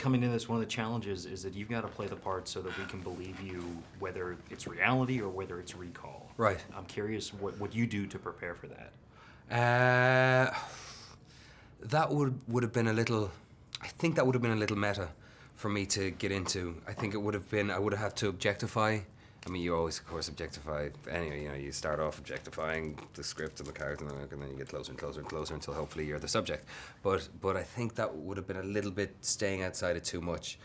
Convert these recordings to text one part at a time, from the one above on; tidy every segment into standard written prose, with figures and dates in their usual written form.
coming into this, one of the challenges is that you've got to play the part so that we can believe you, whether it's reality or whether it's Rekall. Right. I'm curious what you do to prepare for that. That would have been a little. I think that would have been a little meta for me to get into. I think it would have been. I would have had to objectify. I mean, you always, of course, objectify. Anyway, you know, you start off objectifying the script and the character, and then you get closer and closer and closer until hopefully you're the subject. But I think that would have been a little bit staying outside it too much.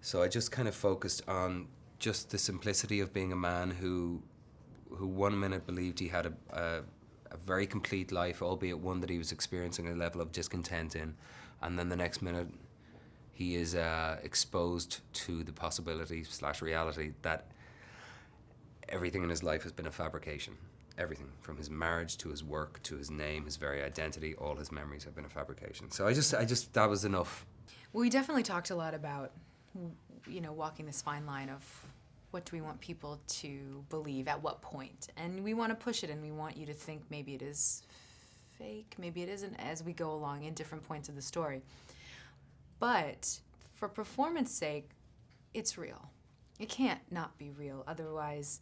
So I just kind of focused on just the simplicity of being a man who 1 minute believed he had a very complete life, albeit one that he was experiencing a level of discontent in, and then the next minute he is exposed to the possibility/reality that everything in his life has been a fabrication. Everything, from his marriage to his work to his name, his very identity, all his memories have been a fabrication. So I just that was enough. Well, we definitely talked a lot about, you know, walking this fine line of what do we want people to believe at what point, and we want to push it, and we want you to think maybe it is fake, maybe it isn't, as we go along in different points of the story. But for performance sake, it's real. It can't not be real, otherwise.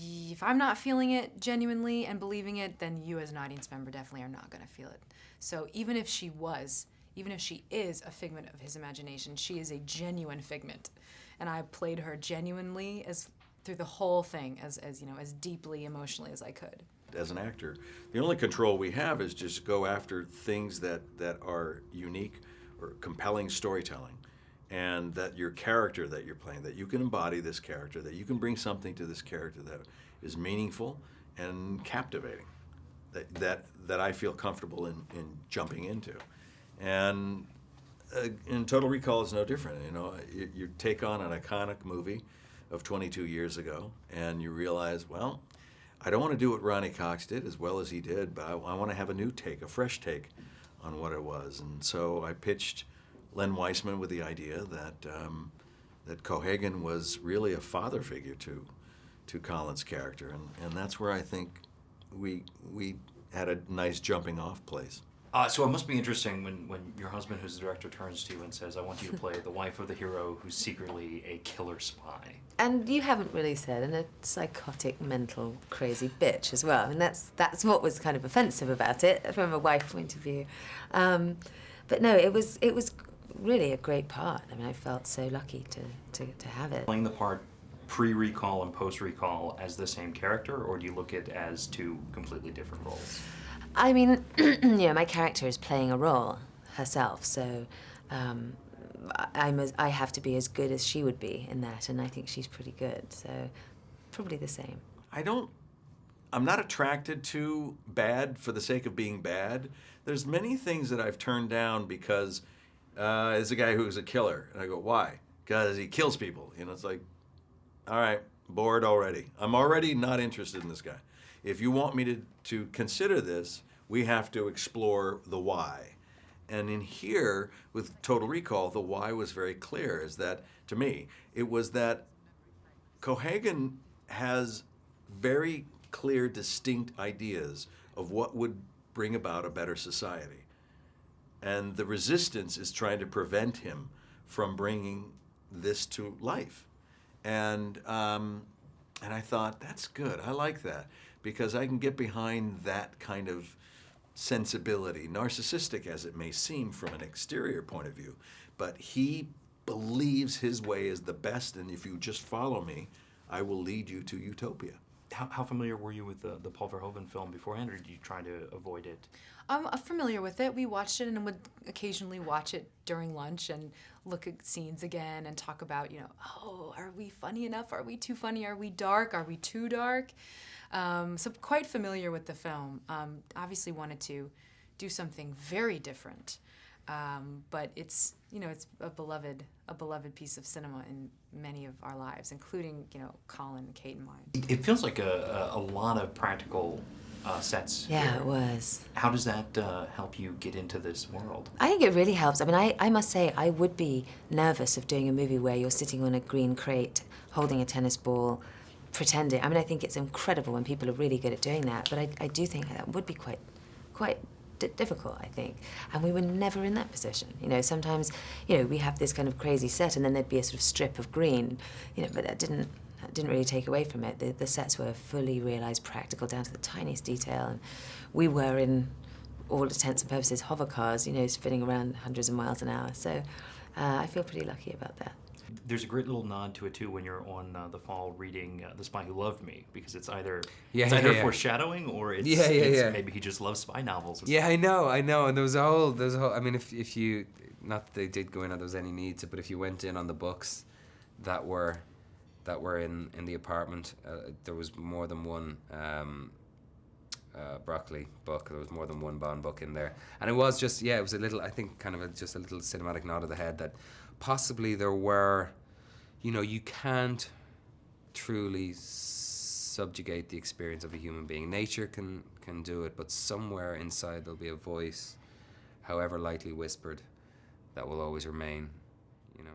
If I'm not feeling it genuinely and believing it, then you as an audience member definitely are not going to feel it. So even if she is a figment of his imagination, she is a genuine figment. And I played her genuinely through the whole thing, as you know, as deeply emotionally as I could. As an actor, the only control we have is just go after things that are unique or compelling storytelling. And that your character that you're playing, that you can embody this character, that you can bring something to this character that is meaningful and captivating, that I feel comfortable in jumping into. And Total Recall is no different. You know, you take on an iconic movie of 22 years ago, and you realize, well, I don't want to do what Ronnie Cox did as well as he did, but I want to have a new take, a fresh take on what it was. And so I pitched Len Weissman with the idea that Cohagen was really a father figure to Colin's character, and that's where I think we had a nice jumping off place. So it must be interesting when your husband, who's the director, turns to you and says, I want you to play the wife of the hero who's secretly a killer spy. And you haven't really said, and a psychotic, mental, crazy bitch as well. I mean, that's what was kind of offensive about it from a wife point of view. But no, it was really a great part. I mean, I felt so lucky to have it. Playing the part pre-Rekall and post-Rekall as the same character, or do you look at it as two completely different roles? I mean, you know, my character is playing a role herself, so I have to be as good as she would be in that, and I think she's pretty good, so probably the same. I'm not attracted to bad for the sake of being bad. There's many things that I've turned down because there's a guy who's a killer, and I go, why? Because he kills people. You know, it's like, all right, bored already. I'm already not interested in this guy. If you want me to consider this, we have to explore the why. And in here, with Total Recall, the why was very clear, is that, to me, it was that Cohagen has very clear, distinct ideas of what would bring about a better society. And the resistance is trying to prevent him from bringing this to life. And I thought, that's good, I like that. Because I can get behind that kind of sensibility, narcissistic as it may seem from an exterior point of view. But he believes his way is the best, and if you just follow me, I will lead you to utopia. How familiar were you with the Paul Verhoeven film beforehand, or did you try to avoid it? I'm familiar with it. We watched it and would occasionally watch it during lunch and look at scenes again and talk about, you know, oh, are we funny enough? Are we too funny? Are we dark? Are we too dark? So quite familiar with the film. Obviously wanted to do something very different, but it's, you know, it's a beloved piece of cinema in many of our lives, including, you know, Colin and Kate and mine. It feels like a lot of practical sets. Yeah, here. it was. How does that help you get into this world? I think it really helps. I mean, I must say, I would be nervous of doing a movie where you're sitting on a green crate, holding a tennis ball, pretending. I mean, I think it's incredible when people are really good at doing that, but I do think that would be quite difficult, I think. And we were never in that position. You know, sometimes, you know, we have this kind of crazy set, and then there'd be a sort of strip of green, you know, but that didn't really take away from it. The sets were fully realised, practical down to the tiniest detail, and we were in all intents and purposes hover cars, you know, spinning around hundreds of miles an hour. So I feel pretty lucky about that. There's a great little nod to it too when you're on The Fall reading The Spy Who Loved Me, because it's either foreshadowing or it's maybe he just loves spy novels. Yeah, I know, and there was a whole. I mean, if you, not that they did go in, or there was any need to, but if you went in on the books that were in the apartment, there was more than one Broccoli book. There was more than one Bond book in there, and it was just it was a little. I think kind of just a little cinematic nod of the head that possibly there were, you know, you can't truly subjugate the experience of a human being. Nature can do it, but somewhere inside there'll be a voice, however lightly whispered, that will always remain, you know.